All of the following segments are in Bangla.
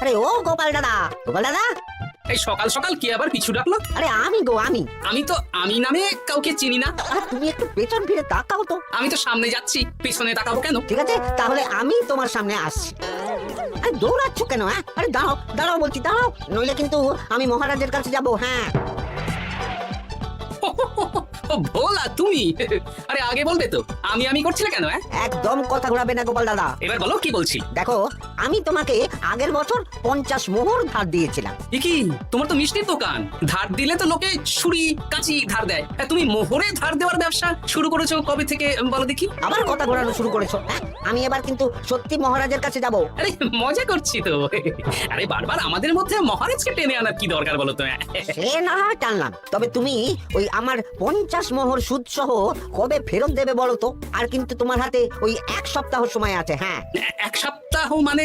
আরে ও গোপাল দাদা, গোপাল দাদা। এই সকাল সকাল কি আবার পিছু ডাকলো? আরে আমি গো, আমি। আমি তো আমি নামে কাউকে চিনি না। আর তুমি একটু পেছন ফিরে তাকাও তো। আমি তো সামনে যাচ্ছি, পিছনে তাকাবো কেন? ঠিক আছে, তাহলে আমি তোমার সামনে আসছি। আরে দৌড়াচ্ছ কেন? হ্যাঁ, আরে দাঁড়াও দাঁড়াও বলছি, দাঁড়াও, নইলে কিন্তু আমি মহারাজের কাছে যাব। হ্যাঁ। ও ভোলা তুমি? আরে আগে বলবে তো, আমি করছিলে কেন? একদম কথা ঘোরাবে না গোপাল দাদা। এবার বলো কি বলছি। দেখো, আমি তোমাকে আগের বছর 50 মোহর ধার দিয়েছিলাম। এ কি, তোমার তো মিষ্টির দোকান, ধার দিলে তো লোকে ছুরি কাঁচি ধার দেয়, তুমি মোহরে ধার দেওয়ার ব্যবসা শুরু করেছো কবে থেকে বলো দেখি? আবার কথা ঘোরানো শুরু করেছো। হ্যাঁ, আমি এবার কিন্তু সত্যি মহারাজের কাছে যাব। আরে মজা করছি তো। আরে বারবার আমাদের মধ্যে মহারাজকে টেনে আনার কি দরকার বলো তো? সে না হয় টানলাম, তবে তুমি ওই আমার 50 মোহর সুদ সহ কবে ফেরত দেবে বলো তো? আর কিন্তু তোমার হাতে ওই 1 সপ্তাহ সময় আছে। হ্যাঁ। 1 সপ্তাহ মানে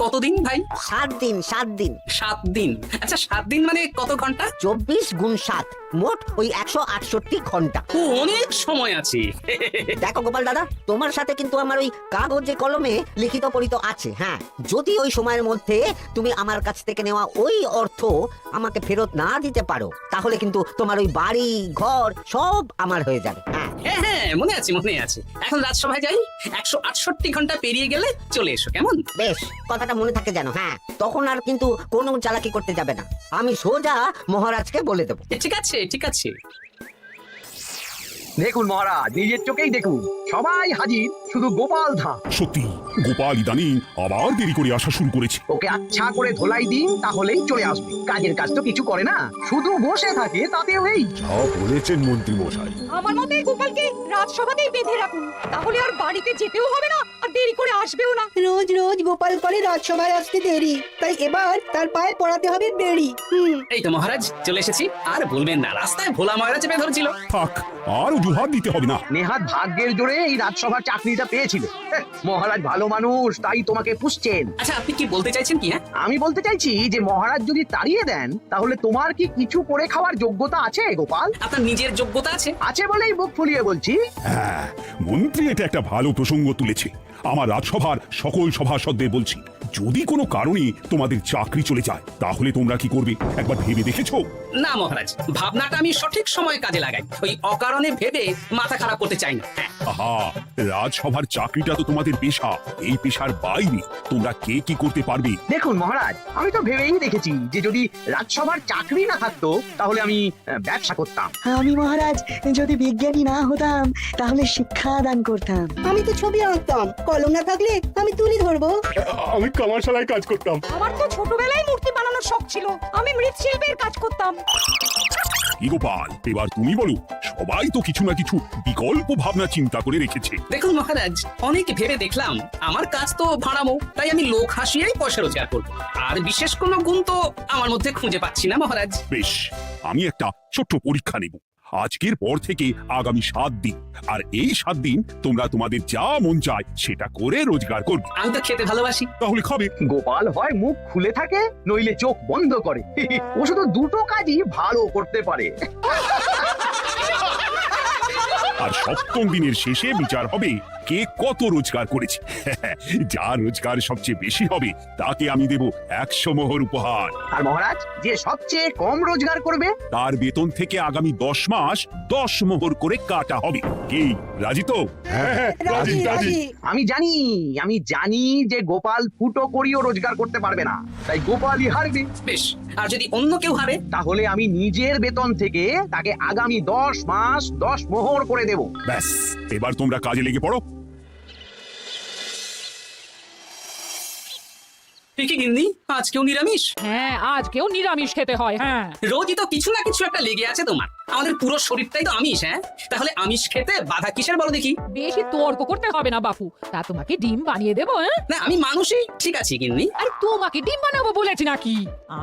কতদিন ভাই? 7 দিন, 7 দিন। 7 দিন? আচ্ছা 7 দিন মানে কত ঘন্টা? 24 গুণ 7, মোট ওই 168 ঘন্টা। ও, অনেক সময় আছে। দেখো গোপাল দাদা, তোমার সাথে কিন্তু আমার ওই কাগজে কলমে লিখিত পরিত আছে। হ্যাঁ, যদি ওই সময়ের মধ্যে তুমি আমার কাছ থেকে নেওয়া ওই অর্থ আমাকে ফেরত না দিতে পারো, তাহলে কিন্তু তোমার ওই বাড়ি ঘর সব আমার হয়ে যাবে। হ্যাঁ। হ্যাঁ হ্যাঁ, মনে আছে মনে আছে। এখন রাজসভায় যাই, 168 ঘন্টা পেরিয়ে গেলে চলে এসো, কেমন? বেশ, কথাটা মনে থাকে যেন। হ্যাঁ, তখন আর কিন্তু কোনো চালাকি করতে যাবে না, আমি সোজা মহারাজকে বলে দেবো। ঠিক আছে ঠিক আছে। দেখুন মহারাজ, নিজের চোখেই দেখুন, সবাই হাজির, শুধু গোপাল ধা। সত্যি গোপাল ইদানিং আবার দেরি করে আসা শুরু করেছে। ওকে আচ্ছা করে ধোলাই দিন, তাহলেই চলে আসবে। কাজের কাজ তো কিছু করে না, শুধু বসে থাকে, তাতেও এই। যা বলেছেন মন্ত্রী মশাই। আমার মতে গোপালকে রাজসভাতেই বেঁধে রাখুন, তাহলে আর বাড়িতে যেতেও হবে না, আর দেরি করে আসবেও না। রোজ রোজ গোপাল করে রাজসভায় আসতে দেরি, তাই এবার তার পায়ে পড়াতে হবে বেড়ি। এই তো মহারাজ চলে এসেছি। আর বলবেন না, রাস্তায় ভোলা মহারাজ চেপে ধরছিল। থাক, আর অজুহাত দিতে হবে না। নেহাত ভাগ্যের জোরে এই রাজসভার চাকরিটা পেয়েছিল। মহারাজ ভালো মানুষ, তাই তোমাকে পুষছেন। আচ্ছা আপনি কি বলতে চাইছেন কি? আমি বলতে চাইছি যে মহারাজ যদি তাড়িয়ে দেন, তাহলে তোমার কি কিছু করে খাওয়ার যোগ্যতা আছে গোপাল? আপনার নিজের যোগ্যতা আছে? আছে বলেই বুক ফুলিয়ে বলছি। হ্যাঁ, মন্ত্রী এটা একটা ভালো প্রসঙ্গ তুলেছে। আমার রাজসভার সকল সভাসদদের বলছি, যদি কোনো কারণে তোমাদের চাকরি চলে যায়, তাহলে তোমরা কি করবে একবার ভেবে দেখেছো? না মহারাজ, ভাবনাটা আমি সঠিক সময় কাজে লাগাই, ওই অকারণে ভেবে মাথা খারাপ করতে চাই না। আহা, রাজসভার চাকরিটা তো তোমাদের পেশা। এই পেশার বাইরে তোমরা কে কি করতে পারবে? দেখুন মহারাজ, আমি তো ভেবেই দেখেছি যে যদি রাজসভার চাকরি না থাকতো, তাহলে আমি ব্যবসা করতাম। আমি মহারাজ যদি বিজ্ঞানী না হতাম, তাহলে শিক্ষা দান করতাম। আমি তো ছবি আঁকতাম, কলম না থাকলে আমি তুলি ধরবো। আমি কামারশালায় কাজ করতাম। আমার তো ছোটবেলায় মূর্তি বানানোর শখ ছিল, আমি মৃৎশিল্পের কাজ করতাম। কি গোপাল, এবার তুমি বলো। সবাই তো কিছু না কিছু বিকল্প ভাবনা চিন্তা করে রেখেছে। দেখুন মহারাজ, অনেক ভেবে দেখলাম আমার কাজ তো ভাড়ামো, তাই আমি লোক হাসিয়েই পয়সা রোজগার করবো। আর বিশেষ কোনো গুণ তো আমার মধ্যে খুঁজে পাচ্ছি না মহারাজ। বেশ, আমি একটা ছোট্ট পরীক্ষা নেব। আজকের পর থেকে আগামী 7 দিন, আর এই 7 দিন তোমরা তোমাদের যা মন চায় সেটা করে রোজগার করবে। আমি তো খেতে ভালোবাসি। তাহলে খাবে। গোপাল হয় মুখ খুলে থাকে, নইলে চোখ বন্ধ করে। ও শুধু দুটো কাজই ভালো করতে পারে। আর 7ম দিনের শেষে বিচার হবে কে কত রোজগার করেছে। যার রোজগার সবচেয়ে বেশি হবে তাকে আমি দেব 100 মোহর উপহার। আর মহারাজ, যে সবচেয়ে কম রোজগার করবে, তার বেতন থেকে আগামী 10 মাস 10 মোহর করে কাটা হবে। কি রাজি তো? রাজি রাজি। আমি জানি যে গোপাল ফুটো করিও রোজগার করতে পারবে না, তাই গোপালই হারবে। বেশ, আর যদি অন্য কেউ হারে? তাহলে আমি নিজের বেতন থেকে তাকে আগামী 10 মাস 10 মোহর করে দেব। ব্যাস, এবার তোমরা কাজে লেগে পড়ো। কি গিন্নি, আজকেও নিরামিষ? হ্যাঁ, আজকেও নিরামিষ খেতে হয়। হ্যাঁ, রোজই তো কিছু না কিছু একটা লেগে আছে তোমার। আমাদের পুরো শরীরটাই তো আমিষ। হ্যাঁ, তাহলে আমিষ খেতে বাধা কিসের বলো দেখি? বেশি তর্ক করতে হবে না বাপু, তা তোমাকে ডিম বানিয়ে দেবো। হ্যাঁ, না, আমি মানুষই ঠিক আছে গিন্নি। আরে তোমাকে ডিম বানাবো বলেছি নাকি?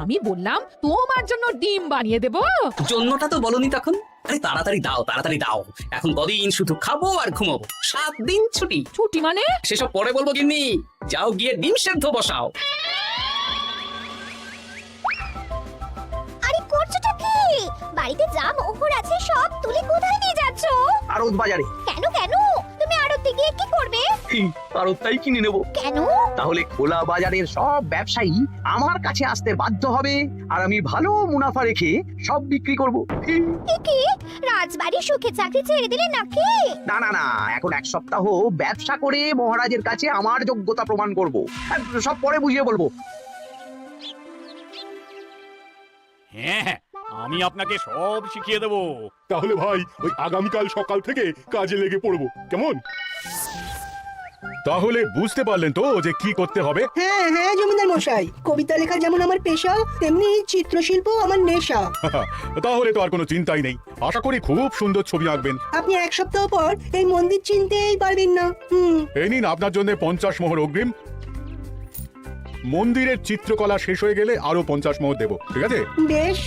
আমি বললাম তোমার জন্য ডিম বানিয়ে দেবো। জন্যটা তো বলনি তখন। আরে তাড়াতাড়ি দাও তাড়াতাড়ি দাও, এখন কদিন শুধু খাবো আর ঘুমাবো। 7 দিন ছুটি। ছুটি মানে? সেসব পরে বলবো গিন্নি, যাও গিয়ে ডিম সেদ্ধ বসাও। আরে করছোটা কি? বাড়িতে যা মোহর আছে সব তুলে কোথায় নিয়ে যাচ্ছো? আড়ত বাজারে। কেন কেন? তুমি আড়তে দিয়ে কি করবে? আর তাই কিনে নেব। কেন? তাহলে খোলা বাজারের সব ব্যবসায়ী আমার কাছে আসতে বাধ্য হবে, আর আমি ভালো মুনাফা রেখে সব বিক্রি করব। কি রাজবাড়ি সুখে চাকরি ছেড়ে দিলে নাকি? না না না, এখন 1 সপ্তাহ ব্যবসা করে মহারাজের কাছে আমার যোগ্যতা প্রমাণ করব। সব পরে বুঝিয়ে বলবো। হ্যাঁ, আমি আপনাকে সব শিখিয়ে দেবো। তাহলে ভাই ওই আগামীকাল সকাল থেকে কাজে লেগে পড়বো, কেমন? তাহলে বুঝতে পারলেন তো যে কি করতে হবে? হ্যাঁ হ্যাঁ জমিদার মশাই, কবিতা লেখা যেমন আমার পেশা, তেমনি চিত্রশিল্প আমার নেশা। তাহলে তো আর কোনো চিন্তাই নেই। আশা করি খুব সুন্দর ছবি আঁকবেন। আপনি 1 সপ্তাহ পর এই মন্দির চিনতেই পারবেন না। এই নিন আপনার জন্য 50 মোহর অগ্রিম। মন্দিরের চিত্রকলা শেষ হয়ে গেলে আরো 50 মোহর দেবো, ঠিক আছে? বেশ।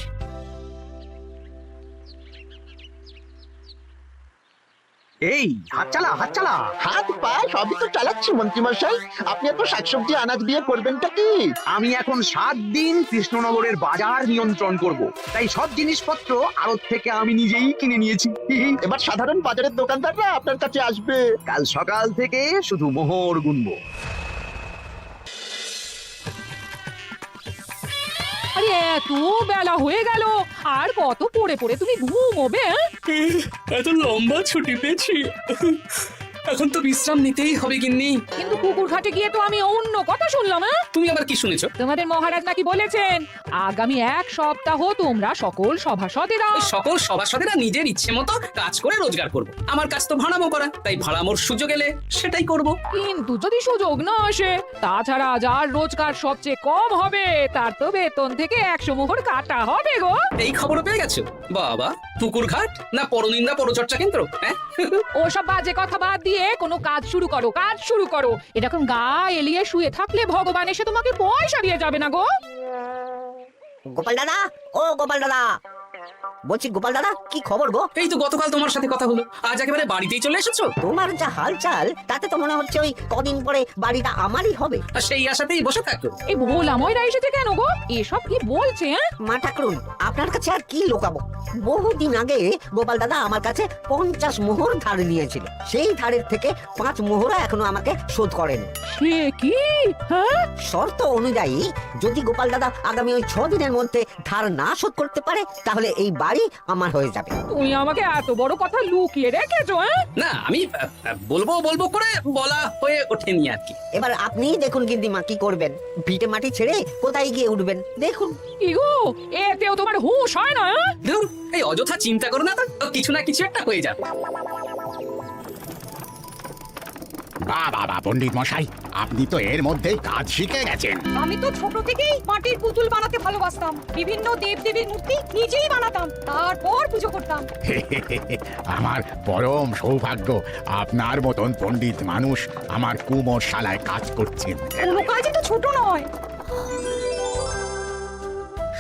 এই হাত চালা, হাত চালা। হাত পা সবই তো চালাচ্ছি মন্ত্রী মশাই। আপনি এত শাকসবজি আনাজ দিয়ে করবেনটা কি? আমি এখন 7 দিন কৃষ্ণনগরের বাজার নিয়ন্ত্রণ করব, তাই সব জিনিসপত্র আড়ত থেকে আমি নিজেই কিনে নিয়েছি। এবার সাধারণ বাজারের দোকানদাররা আপনার কাছে আসবে। কাল সকাল থেকে শুধু মোহর গুনবো। আরে এত বেলা হয়ে গেল, আর কত পড়ে পড়ে তুমি ঘুমোবে? এত লম্বা ছুটি পেয়েছি, এখন তো বিশ্রাম নিতেই হবে গিন্নি। কিন্তু পুকুর ঘাটে গিয়ে তো আমি অন্য কথা শুনলাম। তুমি আবার কি শুনেছো? তোমাদের মহারাজ নাকি বলেছেন আগামী 1 সপ্তাহ তোমরা সকল সভাসদেরা ওই সকল সভাসদেরা নিজের ইচ্ছে মতো কাজ করে রোজগার করব। আমার কাজ তো ভাড়ামো করা, তাই ভাড়ামোর সুযোগ এলে সেটাই করব। কিন্তু যদি সুযোগ না আসে, তাছাড়া যার রোজগার সবচেয়ে কম হবে তার তো বেতন থেকে 100 মোহর কাটা হবে গো। এই খবর পেয়ে গেছো? বাবা, পুকুর ঘাট না পরনিন্দা পরচর্চা কেন্দ্র? হ্যাঁ, ওসব বাজে কথা বাদ দিয়ে কোনো কাজ শুরু করো, কাজ শুরু করো। এরকম গা এলিয়ে শুয়ে থাকলে ভগবান এসে তোমাকে পয়সা দিয়ে যাবে না গো। গোপাল দাদা, ও গোপাল দাদা, বলছি গোপাল দাদা, কি খবর গো? এই তো গতকাল তোমার সাথে কথা হলো, আজ একেবারে বাড়িতেই চলে এসেছো। তোমার যা হালচাল তাতে তো মনে হচ্ছে ওই কদিন পরে বাড়িটা আমারই হবে। আর সেই আশাতেই বসে থাকো। এই ভোলা ময়রা এসেছে কেন গো? এসব কি বলছে? মা ঠাকুরুন, আপনার কাছে আর কি লুকাবো? বহুদিন আগে গোপাল দাদা আমার কাছে 50 মোহর ধার নিয়েছিল। সেই ধারের থেকে 5 মোহর এখনো আমাকে শোধ করেনি। সে কি? হ্যাঁ, শর্ত অনুযায়ী যদি গোপাল দাদা আগামী ওই 6 দিনের মধ্যে ধার না শোধ করতে পারে, তাহলে এই বাড়ি আমার হয়ে যাবে। তুমি আমাকে এত বড় কথা লুকিয়ে রেখেছো? না, আমি বলবো বলবো করে বলা হয়ে ওঠেনি আর কি। এবার আপনিই দেখুন গিন্দিমা কি করবেন। ভিটে মাটি ছেড়ে কোথায় গিয়ে উঠবেন দেখুন। কি গো, এতেও তোমার হুঁশ হয় না? দেখুন, এই অযথা চিন্তা করো না তো, কিছু না কিছু একটা হয়ে যাবে। বাবা পণ্ডিত মশাই, আপনি তো এর মধ্যেই কাজ শিখে গেছেন। আমি তো ছোট থেকেই মাটির পুতুল বানাতে ভালোবাসতাম। বিভিন্ন দেবদেবীর মূর্তি নিজেই বানাতাম, তারপর পুজো করতাম। আমার পরম সৌভাগ্য আপনার মতন পণ্ডিত মানুষ আমার কুমোর শালায় কাজ করছেন। কোনো কাজই তো ছোট নয়।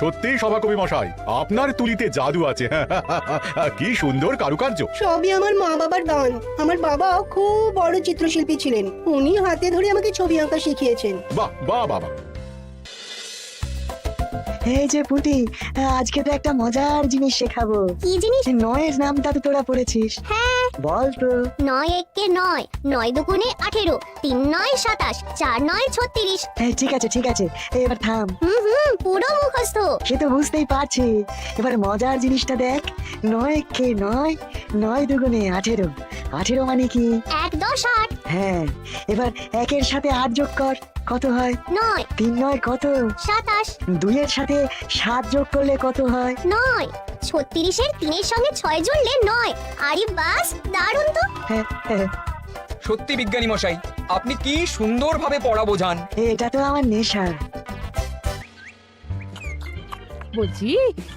সত্যি সভাকবি মশাই, আপনার তুলিতে জাদু আছে। কি সুন্দর কারুকার্য। সবই আমার মা বাবার দান। আমার বাবা খুব বড় চিত্রশিল্পী ছিলেন, উনি হাতে ধরে আমাকে ছবি আঁকা শিখিয়েছেন। বাহ বাহ বাবা। এই যে পুটি, আজকে তো একটা মজার জিনিস শেখাবো। কি জিনিস? নয়ের নামটা তো তোরা পড়েছিস? হ্যাঁ। বল তো। 9 একে 9, 9 দুগুণে 18, 3 9 27, 4 9 36। ঠিক আছে ঠিক আছে, এবার থাম। পুরো মুখস্থ। সে তো বুঝতেই পারছি। এবার মজার জিনিসটা দেখ। 9 কে 9, 9 দুগুণে 18, 18 মানে কি? 1 10 8। হ্যাঁ, এবার 1-এর সাথে 8 যোগ কর, কত হয়? 9 3 9 কত? 27। 2-এর সাথে 7 যোগ করলে কত হয়? 9। 36-এর 3-এর সঙ্গে 6 জুড়লে 9। আরে বাস, দারুণ তো। হ্যাঁ, হ্যাঁ। সত্যি বিজ্ঞানী মশাই, আপনি কি সুন্দরভাবে পড়া বোঝান। এটা তো আমার নেশা। বলছি,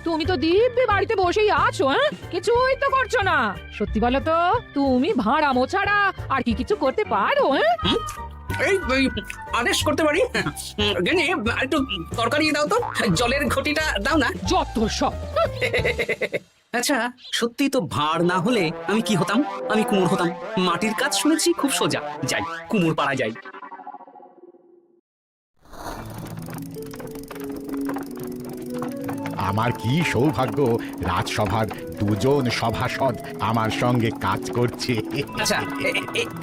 তুমি তো দিব্যি বাড়িতে বসেই আছো, কিছুই তো করছো না। সত্যি বলো তো, তুমি ভাড়ামো ছাড়া আর কি কিছু করতে পারো? এই আদেশ করতে পারি। গেনি, একটু তরকারি দাও তো, জলের ঘটিটা দাও না। যত সব। আচ্ছা, সত্যি তো ভাড় না হলে আমি কি হতাম? আমি কুমোর হতাম। মাটির কাজ শুনেছি খুব সোজা, যাই কুমোর পাড়া যাই। আমার কি সৌভাগ্য রাজসভার দুজন সভাসদ আমার সঙ্গে কাজ করছে। আচ্ছা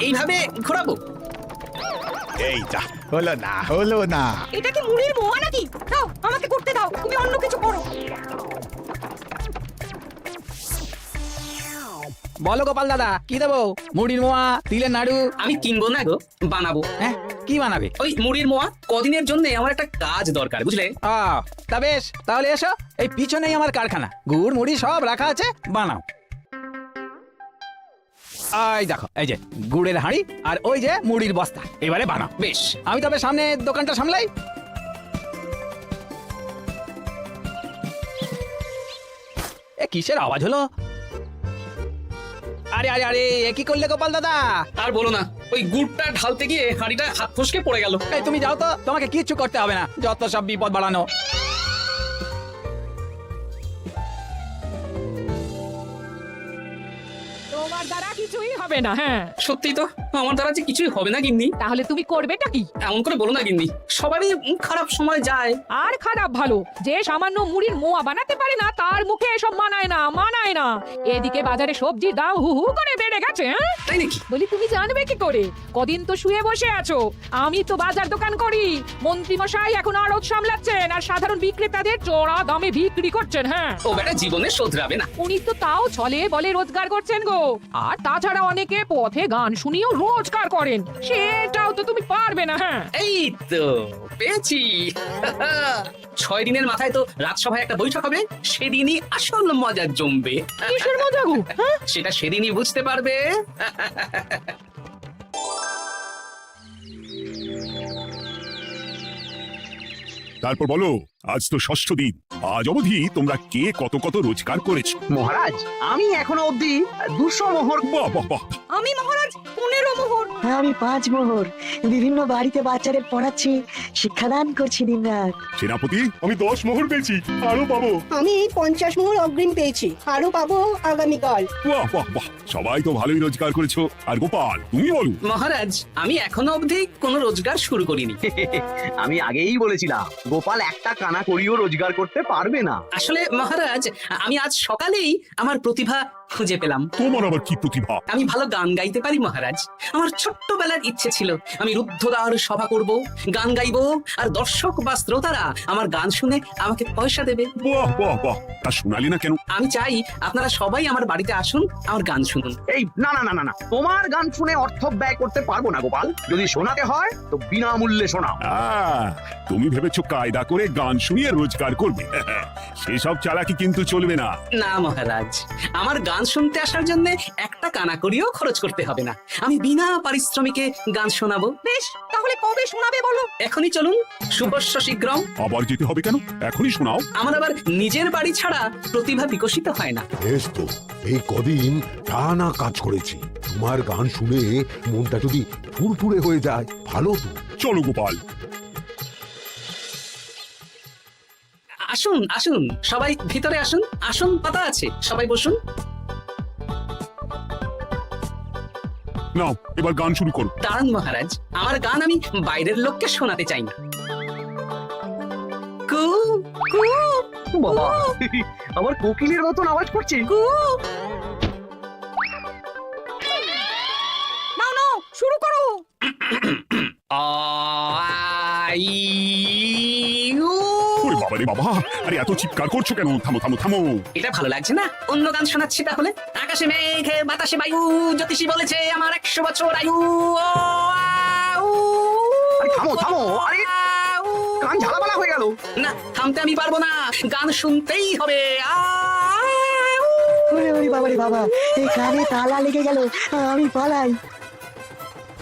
এইভাবে ঘোরাবো? এই যা হলো না এটা কি মুড়ির মোয়া নাকি? দাও আমাকে করতে দাও, তুমি অন্য কিছু করো। বলো গোপাল দাদা কি দেবো? মুড়ির মোয়া, তিলের নাড়ু? আমি কিনবো না গো, বানাবো। হ্যাঁ কি বানাবে? ওই মুড়ির মোয়া কদিনের জন্য আমার একটা কাজ দরকার, বুঝলে? তা বেশ, তাহলে এসো, এই পিছনেই আমার কারখানা, গুড় মুড়ি সব রাখা আছে, বানাও। এই দেখো, এই যে গুড়ের হাঁড়ি আর ওই যে মুড়ির বস্তা, এবারে বানাও। বেশ। আমি তবে সামনে দোকানটা সামলাই। এ কিসের আওয়াজ হলো? আরে আরে আরে, এ কি করলে গোপাল দাদা? আর বলো না, ওই গুড়টা ঢালতে গিয়ে হাঁড়িটা হাত ফসকে পড়ে গেল। এই তুমি যাও তো, তোমাকে কিচ্ছু করতে হবে না, যত সব বিপদ বাড়ানো। তোমার দ্বারা কিছুই হবে না। হ্যাঁ, সত্যি তো, আমার দ্বারা যে কিছুই হবে না গিন্নি। তাহলে তুমি করবেটা কি? এমন করে বলো না গিন্নি, সবারই খারাপ সময় যায়। আর খারাপ ভালো, যে সামান্য মুড়ির মোয়া বানাতে পারে না তার মুখে এসব মানায় না। এদিকে বাজারে সবজির দাম হু হু করে বেড়ে গেছে। হ্যাঁ তাই নাকি? বলি তুমি জানবে কি করে? কদিন তো শুয়ে বসে আছো, আমি তো বাজার দোকান করি। মন্ত্রী মশাই এখন আড়ত সামলাচ্ছেন আর সাধারণ বিক্রেতাদের চড়া দামে বিক্রি করছেন। হ্যাঁ, ও বেটা জীবনে শোধরাবে না। উনি তো তাও ছলে বলে রোজগার করছেন গো। আর তাছাড়া অনেকে পথে গান শুনিয়েও রোজগার করেন, সেটাও তো তুমি পারবে না। হ্যাঁ, এই তো পেয়েছি। 6 দিনের মাথায় তো রাজসভায় একটা বৈঠক হবে, সেদিনই আসল মজা জমবে। কিসের মজা গো? হ্যাঁ, সেটা সেদিনই বুঝতে পারবে। তারপর বলো, আজ তো ষষ্ঠ দিন, আজ অবধি তোমরা কে কত কত রোজগার করেছো? মহারাজ, আমি এখনো অবধি 200 মোহর। বাহ বাহ বাহ, আমি মহারাজ 15 মোহর। আমি 5 মোহর। বিভিন্ন বাড়িতে বাচ্চাদের পড়াচ্ছি, শিক্ষাদান করছি দিনরাত। সেনাপতি, আমি 10 মোহর পেয়েছি, আরো পাবো। আমি 50 মোহর অগ্রিম পেয়েছি, আরো পাবো আগামীকাল। বাহ বাহ বাহ, সবাই তো ভালোই রোজগার করেছো। আর গোপাল, তুমি বলো। মহারাজ, আমি এখনো অবধি কোনো রোজগার শুরু করিনি। আমি আগেই বলেছিলাম গোপাল একটা কানা করিও রোজগার করতে পারবে না। আসলে মহারাজ, আমি আজ সকালেই আমার প্রতিভা খুঁজে পেলাম। তোমার আবার কি প্রতিভা? আমি ভালো গান গাইতে পারি মহারাজ। আমার ছোট্টবেলার ইচ্ছে ছিল আমি রুদ্ধদ্বার সভা করব, গান গাইবো, আর দর্শক বা শ্রোতারা আমার গান শুনে আমাকে পয়সা দেবে। বাহ বাহ বাহ, তা শোনালি না কেন? আমি চাই আপনারা সবাই আমার বাড়িতে আসুন, আমার গান শুনুন। এই না না না না না, তোমার গান শুনে অর্থ ব্যয় করতে পারবো না গোপাল। যদি শোনাতে হয় তো বিনামূল্যে শোনাও। তুমি ভেবেছো কায়দা করে গান শুনিয়ে রোজগার করবে? সেসব চালাকি কিন্তু চলবে না। না মহারাজ, আমার গান শুনতে আসার জন্য একটা কানা করিও খরচ করতে হবে না। আমি বিনা পারিশ্রমিকে গান শোনাবো। বেশ, তাহলে কবে শোনাবে বলো? এখনই চলুন, শুভস্য শীঘ্রম। আবার যেতে হবে কেন? এখনই শোনাও। আমার আবার নিজের বাড়ি ছাড়া প্রতিভা বিকশিত হয় না। বেশ তো, এই কদিন টানা কাজ করেছি, তোমার গান শুনে মনটা যদি ফুরফুরে হয়ে যায়, ভালো তো। চলো গোপাল। আসুন আসুন, সবাই ভিতরে আসুন, আসন পাতা আছে, সবাই বসুন। নাও, এবার গান শুরু করো। দাঁড়ান মহারাজ, আমার গান আমি বাইরের লোককে শোনাতে চাই না। কু কু বাবা, আমার কোকিলের মতন আওয়াজ করছে। কু। নাও নাও, শুরু করো। ওরে বাবা রে বাবা, আরে এত চিৎকার করছো কেন? থামো থামো থামো। এটা ভালো লাগছে না? অন্য গান শোনাচ্ছি তাহলে। আকাশে মেঘে বাতাসে বায়ু, জ্যোতিষী বলেছে আমার 100 বছর আয়ু। আরে থামো থামো, আরে কান ঝালাপালা হয়ে গেল। না, থামতে আমি পারবো না, গান শুনতেই হবে। ওরে ওরে বাবা রে বাবা, এই কানে তালা লেগে গেল, আমি পালাই।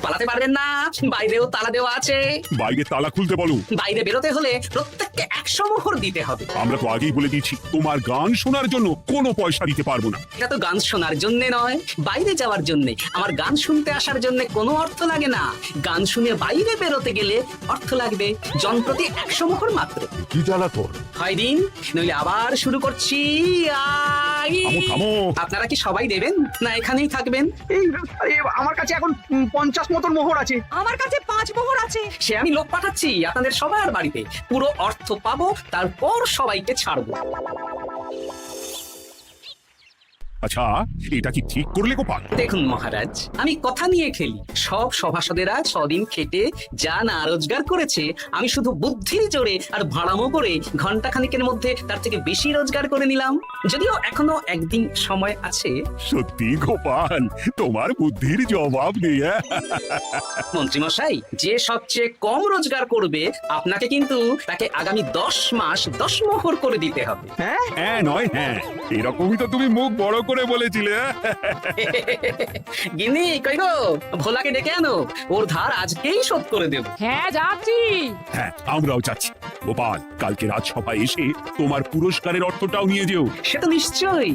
পালাতে পারবেন না, বাইরেও তালা দেওয়া আছে। বাইরে তালা খুলতে বলো। বাইরে বেরোতে হলে প্রত্যেককে 100 মোহর দিতে হবে। আমরা তো আগেই বলে দিয়েছি, তোমার গান শোনার জন্য কোনো পয়সা দিতে পারবো না। এটা তো গান শোনার জন্য নয়, বাইরে যাওয়ার জন্য। আমার গান শুনতে আসার জন্য কোনো অর্থ লাগে না। গান শুনে বাইরে বেরোতে গেলে অর্থ লাগবে, জনপ্রতি 100 মোহর মাত্র। কি জ্বালা তোর? 6 দিন, নইলে আবার শুরু করছি। থামো থামো। আপনারা কি সবাই দেবেন না এখানেই থাকবেন? এই আরে আমার কাছে এখন 50 মতন মোহর আছে। আমার কাছে 5 মোহর আছে। সে আমি লোক পাঠাচ্ছি আপনাদের সবার বাড়িতে, পুরো অর্থ পাবো, তারপর সবাইকে ছাড়বো। আচ্ছা, এটা কি ঠিক করলে গোপাল? দেখুন মহারাজ, আমি কথা নিয়ে খেলি। সব সভাসদেরা 6 দিন খেটে যা না রোজগার করেছে, আমি শুধু বুদ্ধির জোরে আর ভাড়ামো করে ঘন্টা খানিকের মধ্যে তার থেকে বেশি রোজগার করে নিলাম। যদিও এখনো একদিন সময় আছে। সত্যি গোপাল, তোমার বুদ্ধির জবাব নেই। মন্ত্রী মশাই, যে সবচেয়ে কম রোজগার করবে আপনাকে কিন্তু তাকে আগামী 10 মাস 10 মোহর করে দিতে হবে। হ্যাঁ নয় হ্যাঁ, এরকমই তো তুমি মুখ বড় করে বলেছিলে। গিন্নি কই গো, ভোলাকে ডেকে আনো, ওর ধার আজকেই শোধ করে দেব। হ্যাঁ যাচ্ছি। হ্যাঁ, আমরাও যাচ্ছি। গোপাল, কালকে রাজসভায় এসে তোমার পুরস্কারের অর্থটাও নিয়ে যেও। সে তো নিশ্চয়ই।